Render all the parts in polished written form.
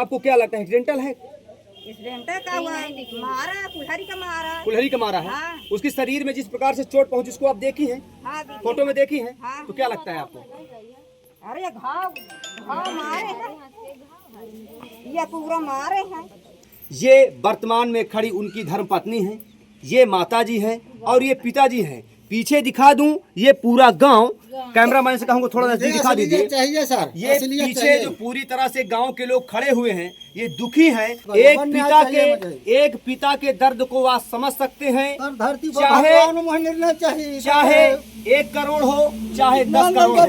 आपको क्या लगता है एक्सीडेंटल है? एक्सीडेंटल का हुआ, मारा कुल्हाड़ी का मारा। कुल्हाड़ी का मारा है। हाँ। उसके शरीर में जिस प्रकार से चोट पहुंची उसको आप देखी हैं? हाँ, देखिए। फोटो में देखी हैं? हाँ। तो क्या लगता है आपको? अरे घाव घाव मारे हैं, ये पूरा मारे हैं। ये वर्तमान में खड़ी उनकी धर्मपत्नी है, ये माताजी है और ये पिताजी हैं। पीछे दिखा दूं ये पूरा गांव, कैमरामैन से कहूंगा थोड़ा नजदीक दिखा दीजिए। चाहिए सर, ये पीछे जो पूरी तरह से गांव के लोग खड़े हुए हैं, ये दुखी हैं। एक पिता के दर्द को आप समझ सकते हैं। धरती चाहे 1 करोड़ हो चाहे 10 करोड़ हो,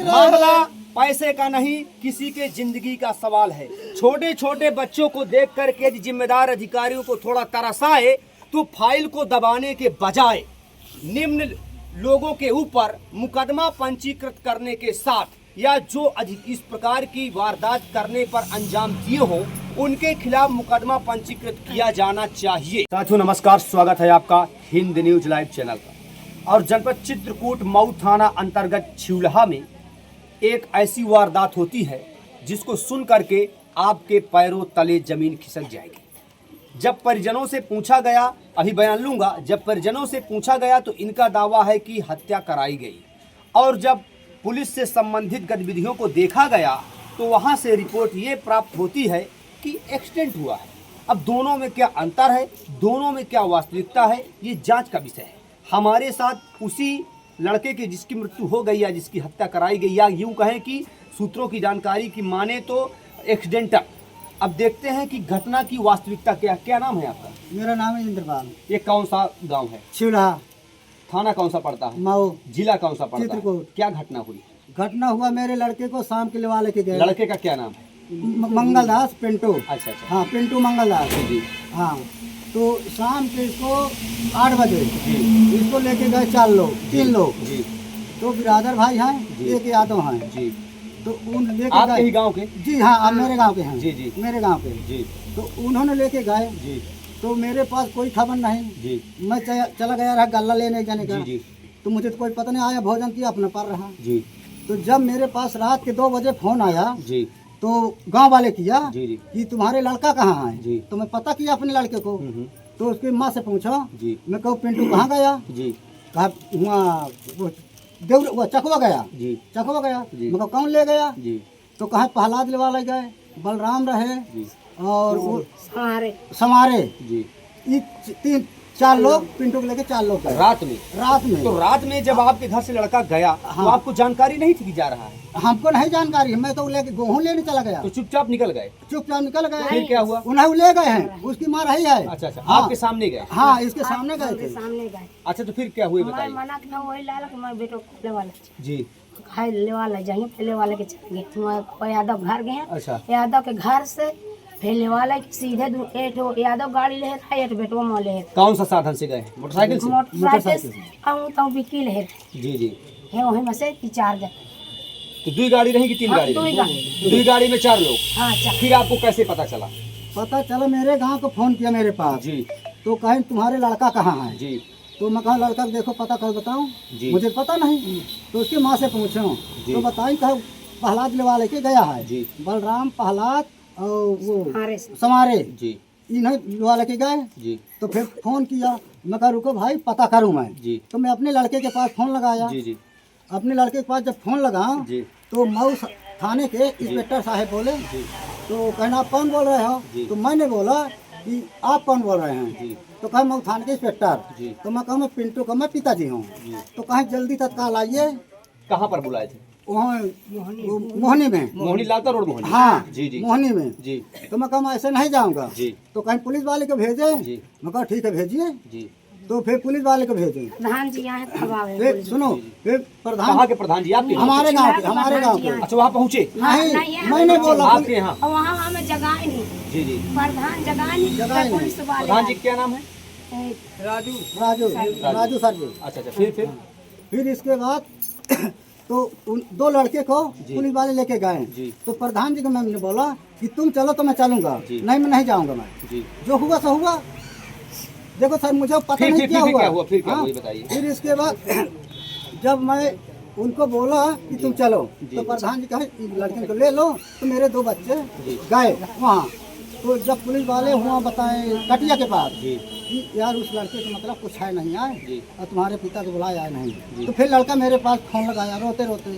मामला पैसे का नहीं, किसी के जिंदगी का सवाल है। छोटे छोटे बच्चों को देख करके जिम्मेदार अधिकारियों को थोड़ा तरस आए तो फाइल को दबाने के बजाय निम्न लोगों के ऊपर मुकदमा पंजीकृत करने के साथ या जो इस प्रकार की वारदात करने पर अंजाम दिए हो उनके खिलाफ मुकदमा पंजीकृत किया जाना चाहिए। साथियों नमस्कार, स्वागत है आपका हिंद न्यूज लाइव चैनल पर। और जनपद चित्रकूट मऊ थाना अंतर्गत छिउलहा में एक ऐसी वारदात होती है जिसको सुन करके आपके पैरों तले जमीन खिसक जाएगी। जब परिजनों से पूछा गया, अभी बयान लूंगा, जब परिजनों से पूछा गया तो इनका दावा है कि हत्या कराई गई और जब पुलिस से संबंधित गतिविधियों को देखा गया तो वहां से रिपोर्ट ये प्राप्त होती है कि एक्सीडेंट हुआ है। अब दोनों में क्या अंतर है, दोनों में क्या वास्तविकता है, ये जांच का विषय है। हमारे साथ उसी लड़के की जिसकी मृत्यु हो गई या जिसकी हत्या कराई गई, या यूं कहें कि सूत्रों की जानकारी की माने तो एक्सीडेंटल। अब देखते हैं कि घटना की वास्तविकता क्या नाम है आपका? मेरा नाम है इंद्रपाल। ये कौन सा गांव है? छिउलहा। थाना कौन सा पड़ता है? मऊ। जिला कौन सा पड़ता है? चित्रकूट। क्या घटना हुई? घटना हुआ, मेरे लड़के को शाम के लेवा लेके गए। लड़के का क्या नाम है? मंगलदास पिंटू। अच्छा। हाँ, पिंटू मंगलदास जी। हाँ, तो शाम के इसको 8 बजे इसको लेके गए 4 लोग, 3 लोग जी। तो बिरादर भाई हैं, एक यादव हैं जी। तो उन लेके आपके ही गए। गांव के? जी हाँ, आप मेरे गांव के हैं। जी। मेरे गांव के। जी। तो उन्होंने लेके गए जी। तो मेरे पास कोई खबर नहीं। जी। मैं चला गया रहा गल्ला लेने जाने का। जी। तो मुझे तो कोई पता नहीं, आया भोजन किया अपना पर रहा। जी। तो जब मेरे पास रात के 2 बजे फोन आया जी। तो गांव वाले किया जी। कि तुम्हारे लड़का कहाँ है। जी। तो मैं पता किया अपने लड़के को। तो उसकी माँ से पूछा। जी। मैं कहूँ पिंटू कहाँ गया? जी। कहा वहाँ वो चकवा गया। जी। चकवा गया। जी। मैं कहूँ कौन ले गया? जी। तो कहा प्रहलाद लेवा ले गए, बलराम रहे जी। और वो समारे। जी। ये 3-4 लोग, पिंटू को लेके 4 लोग गए रात में? तो रात में जब आपके घर से लड़का गया तो आपको जानकारी नहीं थी कि जा रहा है? हमको नहीं जानकारी, मैं तो लेके गेहूँ लेने चला गया। तो चुपचाप निकल गए? चुपचाप निकल गए। फिर क्या हुआ? उन्हें ले गए हैं, उसकी माँ रही है। अच्छा। हाँ। आपके सामने गए? हाँ, इसके सामने गए थे। सामने गए। अच्छा, तो फिर क्या हुआ बताइए। मना किया, वही लाला कि मैं बेटो ले वाला जी। खाए ले वाला जाएंगे, फिर ले वाले के चलेंगे। तो यादव घर गए। अच्छा। यादव के घर से फिर ले वाला सीधे यादव गाड़ी ले रहा है, बेटो में ले। कौन सा साधन से गए? मोटरसाइकिल से? मोटरसाइकिल से बिकी ले। जी। है वहीं में से 4 गए। तो 2 गाड़ी रही कि 3 हाँ, गाड़ी? 2 गाड़ी। 2 गाड़ी में 4 लोग? हाँ, 4। फिर आपको कैसे पता चला? पता चला, मेरे गांव को फोन किया मेरे पास। जी। तो कहें तुम्हारे लड़का कहाँ है? जी। तो मैं कहा लड़का देखो पता कर बताऊं। जी। मुझे पता नहीं। तो उसकी माँ से पूछो तो बताई, कहा प्रहलाद लेवा लेके गया है। जी। बलराम, प्रहलाद और वो से। समारे, जी। इन्हें लेवा लेके गए। जी। तो फिर फोन किया, मैं कहा रुको भाई पता करूं मैं। जी। तो मैं अपने लड़के के पास फोन लगाया। जी। अपने लड़के के पास जब फोन लगा जी। तो मऊ थाने के इंस्पेक्टर साहब बोले। तो कहना आप कौन बोल रहे हो? तो मैंने बोला कि आप कौन बोल रहे हैं? तो कहा मऊ थाने के इंस्पेक्टर। तो मैं कहूँ मैं पिंटू का मैं पिताजी हूँ। तो कहें जल्दी तत्काल आइए। कहाँ पर बुलाए थे? वहाँ मोहनी में। मोहनी लालता रोड मोहनी? हाँ जी। मोहनी में। जी। तो मैं कहूँ ऐसे नहीं जाऊँगा। जी। तो कहीं पुलिस वाले को भेजे। जी। मैं कहा ठीक है भेजिए। जी। तो फिर पुलिस वाले को भेजे। प्रधान जी यहाँ फिर सुनो, फिर प्रधान कहाँ के प्रधान जी? आपके? हमारे गांव के, हमारे गांव के। अच्छा, वहाँ पहुँचे? नहीं, मैंने बोला आपके यहाँ? वहाँ हमें जगह ही नहीं। जी। प्रधान जगह नहीं, पुलिस वाले। प्रधान जी क्या नाम है? राजू सर जी। अच्छा। फिर इसके बाद तो उन 2 लड़के को पुलिस वाले लेके गए। जी। तो प्रधान जी को मैंने बोला कि तुम चलो तो मैं चलूंगा। नहीं, मैं नहीं जाऊंगा मैं। जी। जो हुआ सो हुआ। देखो सर, मुझे पता नहीं क्या हुआ। फिर क्या हुआ ये बताइए। फिर इसके बाद जब मैं उनको बोला कि तुम चलो, तो प्रधान जी कहे लड़के को ले लो, तो मेरे 2 बच्चे गए वहाँ। तो जब पुलिस वाले हुआ बताए कटिया के पास कि यार उस लड़के का मतलब कुछ है नहीं आए और तुम्हारे पिता को बुलाया आए नहीं, तो फिर लड़का मेरे पास फोन लगाया रोते रोते,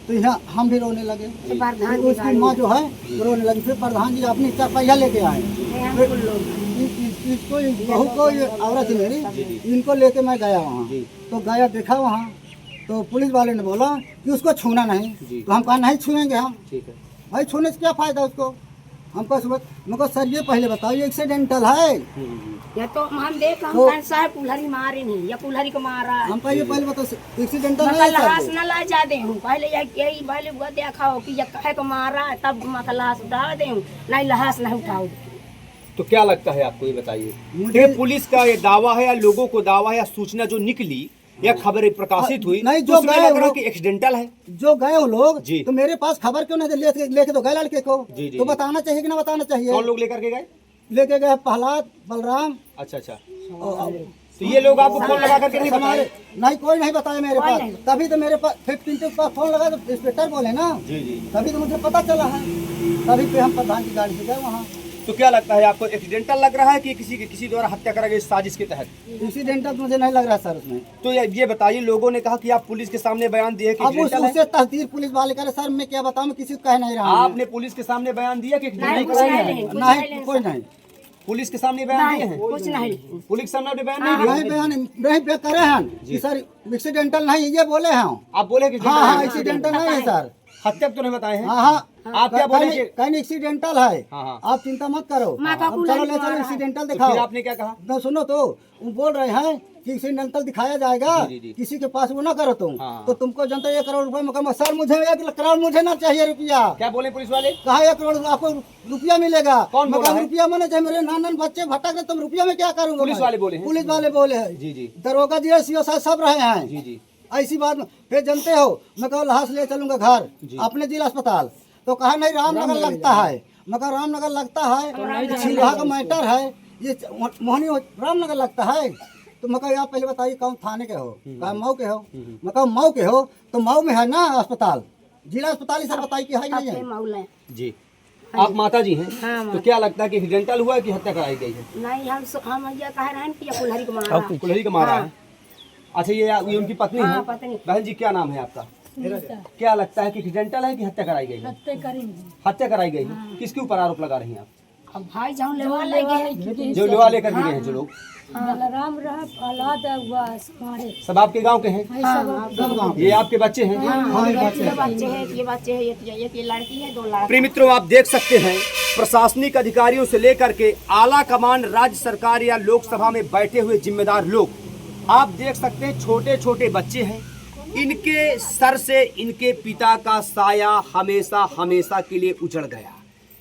तो यहाँ हम भी रोने लगे, फिर उसकी माँ जो है रोने लगी। फिर प्रधान जी अपनी 4 पहिया लेके आए, इसको बहू को ये औरत है मेरी, इनको लेके मैं गया वहाँ। तो गया देखा वहाँ, तो पुलिस वाले ने बोला कि उसको छूना नहीं, तो हम कहा नहीं छुएंगे हम, भाई छूने से क्या फायदा उसको। हमको मुझको सर ये पहले बताओ ये एक्सीडेंटल है या तो हम देख हम तो- साहब कुल्हाड़ी मारे नहीं या कुल्हाड़ी को मारा हमको ये पहले बताओ एक्सीडेंटल मगर नहीं लाश है न ला जा दे हूँ पहले यही पहले वो देखा हो कि ये कहे को मारा तब मत लाश उठा दे हूँ, नहीं लाश नहीं उठाओ। तो क्या लगता है आपको, ये बताइए मुझे- कि पुलिस का ये दावा है या लोगों को दावा है या सूचना जो निकली या खबरें प्रकाशित हुई नहीं, तो जो उसमें गए लग रहा वो- कि एक्सीडेंटल है। जो गए वो लोग जी। तो मेरे पास खबर क्यों नहीं लेके तो गए लड़के को, जी, जी, तो जी। बताना चाहिए कि ना बताना चाहिए। कौन लोग लेकर के गए? लेके गए प्रहलाद, बलराम अच्छा अच्छा, और तो ये लोग आपको फोन लगा करके नहीं हमारे बताए? नहीं कोई नहीं बताया मेरे कोई पास, नहीं। तभी तो मेरे पास फिर पिंटू के पास फोन लगा तो इंस्पेक्टर बोले ना, जी जी। तभी तो मुझे पता चला है, तभी पे हम प्रधान की गाड़ी से गए वहाँ। तो क्या लगता है आपको, एक्सीडेंटल लग रहा है कि किसी द्वारा हत्या करा गई साजिश के तहत? एक्सीडेंटल मुझे नहीं लग रहा सर उसमें। तो ये बताइए, लोगों ने कहा कि आप पुलिस के सामने बयान दिए कि अब एक्सीडेंटल है। उससे तस्दीर पुलिस वाले करे सर, मैं क्या बताऊँ, मैं किसी को कह नहीं रहा हूँ। आपने पुलिस के सामने बयान दिया कि एक्सीडेंटल नहीं, करा है? नहीं, नहीं कोई नहीं, पुलिस के सामने बयान दिए हैं? कुछ नहीं। पुलिस के सामने आपने बयान नहीं दिया? नहीं बयान नहीं पे करे हैं कि सर एक्सीडेंटल नहीं, ये बोले हैं। आप बोले कि हाँ हाँ एक्सीडेंटल नहीं है सर। हत्या तो नहीं बताए हैं? हाँ हाँ आप क्या बोले कि कहीं एक्सीडेंटल है, हाँ, हाँ। आप चिंता मत करो। माँ का अब कुल्हाड़ी चलो ले मारा चलो है। एक्सीडेंटल तो दिखाओ। फिर आपने क्या कहा? तो सुनो तो वो बोल रहे हैं कि एक्सीडेंटल दिखाया जाएगा, जी, जी। किसी के पास वो ना करो तुम, हाँ। तो तुमको जनता 1 करोड़ रुपए में सर मुझे 1 करोड़ मुझे ना चाहिए रुपया। क्या बोले पुलिस वाले? कहा 1 करोड़ आपको रुपया मिलेगा। कौन मैं बोला कहा है? रुपया मैंने चाहिए, मेरे नान बच्चे भटक रहे, तुम रुपया में क्या करूँगा। पुलिस वाले बोले हैं? पुलिस वाले बोले हैं, जी जी दरोगा जी सीओ साहब सब रहे हैं। जी जी। ऐसी बात में फिर जानते हो मैं कहा लाश ले चलूंगा घर अपने जिला अस्पताल, तो कहा नहीं रामनगर लगता है। मैं कहा रामनगर लगता है, छिलहा का मैटर है, ये मोहनी रामनगर लगता है। तो मैं कहा आप पहले बताइए कौन थाने के हो, कहा मऊ के हो। मैं कहा मऊ के हो तो मऊ में है ना अस्पताल, जिला अस्पताल ही सर बताइए कि है कि नहीं है। मौले जी। आप माता जी हैं, हाँ, तो क्या लगता है कि एक्सीडेंटल हुआ है कि हत्या कराई गई है? नहीं हम ये कह रहे हैं कि ये कुल्हाड़ी को मारा। कुल्हाड़ी का मारा है। अच्छा, ये उनकी पत्नी हाँ, है? पत्नी। बहन जी क्या नाम है आपका? क्या लगता है कि एक्सीडेंटल है कि हत्या कराई गई है? हत्या कराई गई है। किसके ऊपर आरोप लगा रही हैं आप? अब भाई जाऊँ लेवा लगे जो लेवा लेकर गिरे हैं जो लोग, बलराम रहा औलाद हमारे सब आपके गांव के हैं? ये आपके बच्चे हैं? ये बच्चे हैं, ये लड़की है, 2 लड़के। प्रिय मित्रों, आप देख सकते हैं प्रशासनिक अधिकारियों से लेकर के आला कमान राज्य सरकार या लोकसभा में बैठे हुए जिम्मेदार लोग, आप देख सकते हैं छोटे छोटे बच्चे हैं। इनके सर से इनके पिता का साया हमेशा हमेशा के लिए उजड़ गया।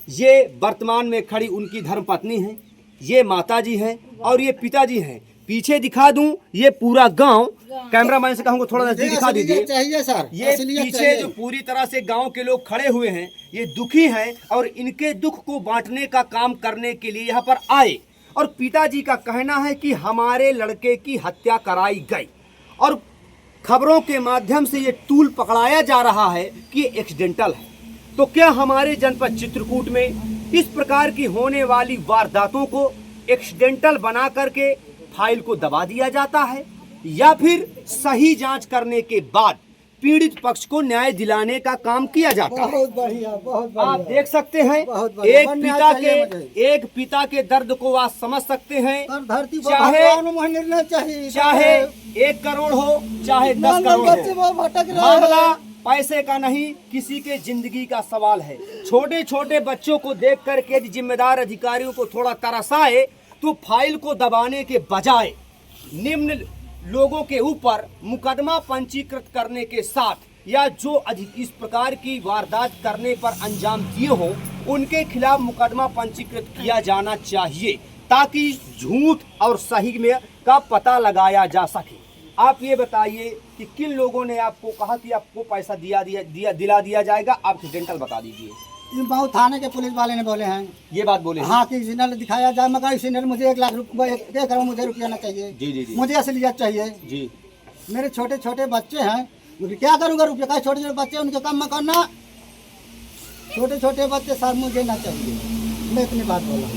ये वर्तमान में खड़ी उनकी धर्मपत्नी हैं, ये माताजी हैं और ये पिताजी हैं। पीछे दिखा दूं, ये पूरा गांव, कैमरामैन से कहूंगा थोड़ा नजदीक दिखा दीजिए। चाहिए सर, ये असलियत पीछे चाहिए। जो पूरी तरह से गांव के लोग खड़े हुए हैं, ये दुखी हैं और इनके दुख को बांटने का काम करने के लिए यहाँ पर आए। और पिताजी का कहना है कि हमारे लड़के की हत्या कराई गई और खबरों के माध्यम से ये तूल पकड़ाया जा रहा है कि ये एक्सीडेंटल है। तो क्या हमारे जनपद चित्रकूट में इस प्रकार की होने वाली वारदातों को एक्सीडेंटल बना करके फाइल को दबा दिया जाता है या फिर सही जांच करने के बाद पीड़ित पक्ष को न्याय दिलाने का काम किया जाता है? बहुत बढ़िया, बहुत बढ़िया। आप देख सकते हैं बहुत बढ़िया। एक बनना पिता चाहिए मुझे। एक पिता के दर्द को आप समझ सकते हैं। सर धरती पर चाहे भगवान को निर्णय चाहिए, चाहे 1 करोड़ हो चाहे 10 नान करोड़ बच्चे हो, वो भटक रहे मामला हैं। पैसे का नहीं, किसी के जिंदगी का सवाल है। छोटे छोटे बच्चों को देख करके यदि जिम्मेदार अधिकारियों को थोड़ा तरस आए तो फाइल को दबाने के बजाय निम्न लोगों के ऊपर मुकदमा पंजीकृत करने के साथ या जो इस प्रकार की वारदात करने पर अंजाम दिए हों उनके खिलाफ मुकदमा पंजीकृत किया जाना चाहिए ताकि झूठ और सही में का पता लगाया जा सके। आप ये बताइए कि किन लोगों ने आपको कहा कि आपको पैसा दिला दिया जाएगा? आप एक्सीडेंटल बता दीजिए। बहुत थाने के पुलिस वाले ने बोले हैं, ये बात बोले हैं? हाँ कि एक्सीडेंटल दिखाया जाए, मगर एक्सीडेंटल मुझे 1 लाख रुपए 1 करोड़ मुझे रुपया ना चाहिए। जी जी जी मुझे असलियत चाहिए। जी। मेरे छोटे छोटे बच्चे हैं, बोले क्या करूँगा रुपये का, छोटे छोटे बच्चे उनके काम में करना, छोटे छोटे बच्चे सर मुझे ना चाहिए। मैं इतनी बात बोला।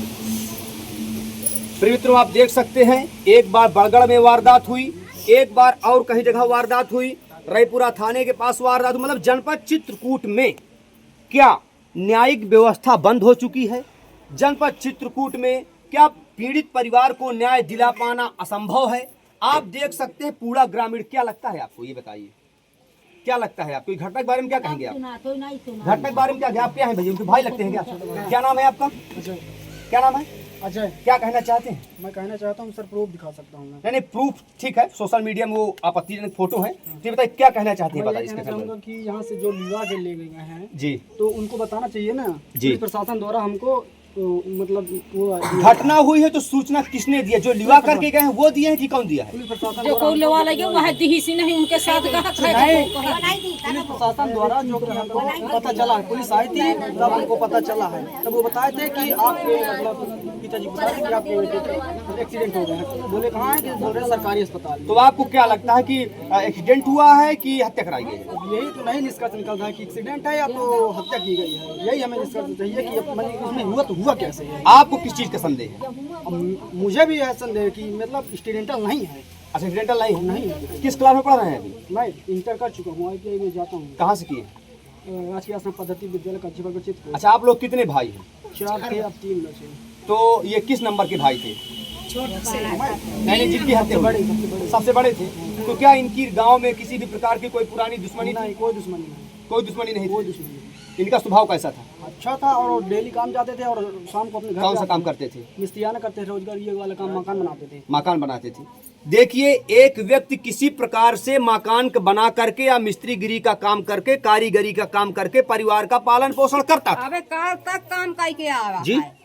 प्रिय मित्रों, आप देख सकते हैं एक बार बड़गढ़ में वारदात हुई, एक बार और कहीं जगह वारदात हुई, रायपुरा थाने के पास वारदात हुई। मतलब जनपद चित्रकूट में क्या न्यायिक व्यवस्था बंद हो चुकी है? जनपद चित्रकूट में क्या पीड़ित परिवार को न्याय दिला पाना असंभव है? आप देख सकते हैं पूरा ग्रामीण। क्या लगता है आपको, ये बताइए क्या लगता है आपको? घटना के बारे में क्या कहेंगे आप? घटना के बारे में क्या, आप क्या हैं भैया, उनके भाई लगते हैं क्या? क्या नाम है आपका? क्या नाम है? अजय। क्या कहना चाहते हैं? मैं कहना चाहता हूँ सर, प्रूफ दिखा सकता हूँ मैं। नहीं प्रूफ ठीक है, सोशल मीडिया में वो आपत्तिजनक फोटो है, तो बताइए क्या कहना चाहते हैं? मैं बताइए ये कहना इसके चाहूँगा संदर्भ कि यहाँ से जो युवा के ले गए हैं जी, तो उनको बताना चाहिए ना जी। पुलिस प्रशासन द्वारा हमको, तो मतलब वो घटना हुई है तो सूचना किसने दिया? जो लिवा करके गए हैं वो दिए हैं कि कौन दिया है? पुलिस प्रशासन जो कोई लेवा लगे वह दिही नहीं उनके साथ गहक है। पुलिस प्रशासन द्वारा जो कि हमको पता चला है, पुलिस आई थी तब हमको पता चला है, तब वो बताए थे कि आपके मतलब पिताजी बता रहे कि आपके बेटे के एक्सीडेंट हो गया है। बोले कहाँ है कि बोल रहे सरकारी अस्पताल। तो आपको क्या लगता है कि एक्सीडेंट हुआ है कि हत्या कराई गई है? यही तो नहीं निष्कर्ष निकलता है कि एक्सीडेंट है या तो हत्या की गई है। यही हमें निष्कर्ष चाहिए कि उसमें हुआ तो हुआ कैसे है। आपको किस चीज का संदेह है? मुझे भी है संदेह कि मतलब एक्सीडेंटल नहीं है। अच्छा, एक्सीडेंटल नहीं है? नहीं, किस क्लास में पढ़ रहे हैं अभी? मैं इंटर कर चुका हूँ, ITI में जाता हूँ। कहाँ से किए? राजकीय स्नातक पद्धति विद्यालय कच्ची चित्र। अच्छा, आप लोग कितने भाई हैं? 4 थे, अब 3 बचे। तो ये किस नंबर के भाई थे? नहीं, जिनकी हत्या हुई सबसे बड़े थे। तो क्या इनकी गांव में किसी भी प्रकार की कोई पुरानी दुश्मनी नहीं, कोई दुश्मनी नहीं। कोई दुश्मनी नहीं कोई थी? दुश्मनी नहीं। इनका स्वभाव कैसा था? अच्छा था और डेली काम जाते थे और शाम को अपने घर कौन सा जाते काम थे। करते थे? मिस्त्रियाना करते थे, रोजगार ये वाला काम, मकान बनाते थे। मकान बनाते थे। देखिए, एक व्यक्ति किसी प्रकार से मकान बना करके या मिस्त्रीगिरी का काम करके, कारीगरी का काम करके परिवार का पालन पोषण करता था। अबे काल तक काम करके आवा जी? है।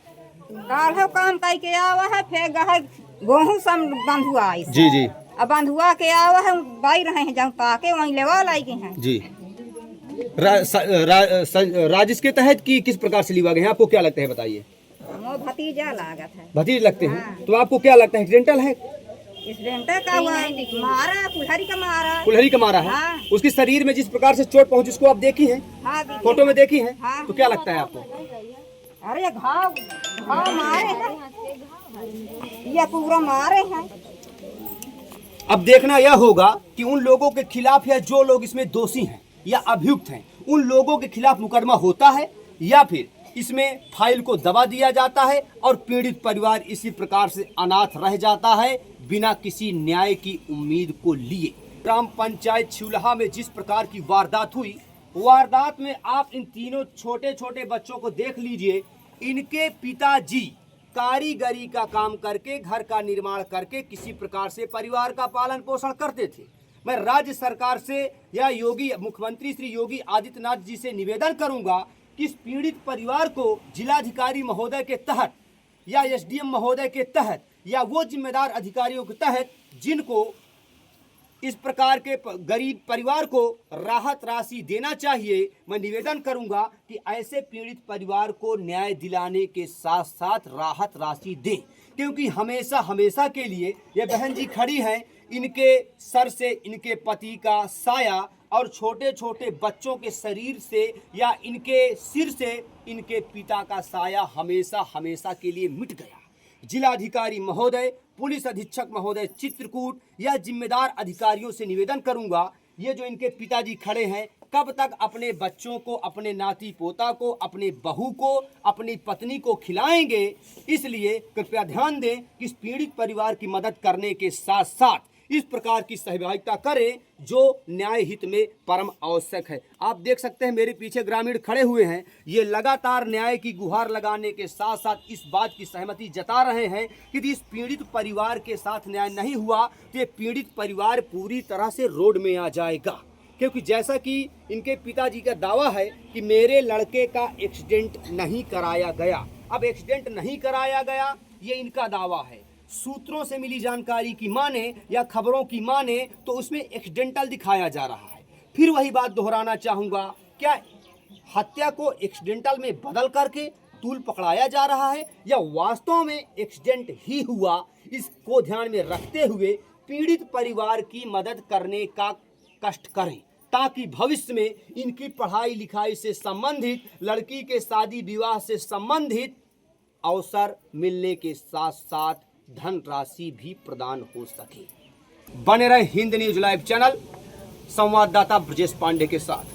काल हो काम करके आवा है, फिर गहे गेहूं सब बंधुआ है। जी जी अब बंधुआ के आवा है, बाई रहे हैं जहाँ पाके वहीं लेवा लाई गए हैं। जी। राजिश के तहत की किस प्रकार से लिवा गए हैं, आपको क्या लगता है बताइए? वो भतीजा लागत है। भतीज लगते हैं। तो आपको क्या लगता है एक्सीडेंटल है? एक्सीडेंट का हुआ, मारा कुल्हाड़ी का मारा। कुल्हाड़ी का मारा है। हाँ। उसके शरीर में जिस प्रकार से चोट पहुंची, उसको आप देखी है, हाँ देखिए। फोटो में देखी है? हाँ। तो क्या लगता है आपको? अरे घाव घाव मारे हैं, ये पूरा मारे हैं। अब देखना यह होगा कि उन लोगों के खिलाफ या जो लोग इसमें दोषी हैं या अभियुक्त हैं, उन लोगों के खिलाफ मुकदमा होता है या फिर इसमें फाइल को दबा दिया जाता है और पीड़ित परिवार इसी प्रकार से अनाथ रह जाता है बिना किसी न्याय की उम्मीद को लिए। ग्राम पंचायत छिउलहा में जिस प्रकार की वारदात हुई, वारदात में आप इन तीनों छोटे छोटे बच्चों को देख लीजिए। इनके पिताजी कारीगरी का काम करके, घर का निर्माण करके किसी प्रकार से परिवार का पालन पोषण करते थे। मैं राज्य सरकार से या योगी मुख्यमंत्री श्री योगी आदित्यनाथ जी से निवेदन करूंगा कि इस पीड़ित परिवार को जिलाधिकारी महोदय के तहत या SDM महोदय के तहत या वो जिम्मेदार अधिकारियों के तहत जिनको इस प्रकार के गरीब परिवार को राहत राशि देना चाहिए, मैं निवेदन करूंगा कि ऐसे पीड़ित परिवार को न्याय दिलाने के साथ साथ राहत राशि दें, क्योंकि हमेशा हमेशा के लिए ये बहन जी खड़ी हैं, इनके सर से इनके पति का साया और छोटे छोटे बच्चों के शरीर से या इनके सिर से इनके पिता का साया हमेशा हमेशा के लिए मिट गया। जिलाधिकारी महोदय, पुलिस अधीक्षक महोदय चित्रकूट या जिम्मेदार अधिकारियों से निवेदन करूंगा, ये जो इनके पिताजी खड़े हैं, कब तक अपने बच्चों को, अपने नाती पोता को, अपने बहू को, अपनी पत्नी को खिलाएंगे? इसलिए कृपया ध्यान दें कि इस पीड़ित परिवार की मदद करने के साथ साथ इस प्रकार की सहभागिता करें जो न्याय हित में परम आवश्यक है। आप देख सकते हैं मेरे पीछे ग्रामीण खड़े हुए हैं, ये लगातार न्याय की गुहार लगाने के साथ साथ इस बात की सहमति जता रहे हैं कि यदि इस पीड़ित परिवार के साथ न्याय नहीं हुआ तो ये पीड़ित परिवार पूरी तरह से रोड में आ जाएगा। क्योंकि जैसा कि इनके पिताजी का दावा है कि मेरे लड़के का एक्सीडेंट नहीं कराया गया। अब एक्सीडेंट नहीं कराया गया, ये इनका दावा है। सूत्रों से मिली जानकारी की माने या खबरों की माने तो उसमें एक्सीडेंटल दिखाया जा रहा है। फिर वही बात दोहराना चाहूँगा, क्या हत्या को एक्सीडेंटल में बदल करके तूल पकड़ाया जा रहा है या वास्तव में एक्सीडेंट ही हुआ? इसको ध्यान में रखते हुए पीड़ित परिवार की मदद करने का कष्ट करें ताकि भविष्य में इनकी पढ़ाई लिखाई से संबंधित, लड़की के शादी विवाह से संबंधित अवसर मिलने के साथ साथ धनराशि भी प्रदान हो सके। बने रहे हिंद न्यूज लाइव चैनल संवाददाता ब्रजेश पांडे के साथ।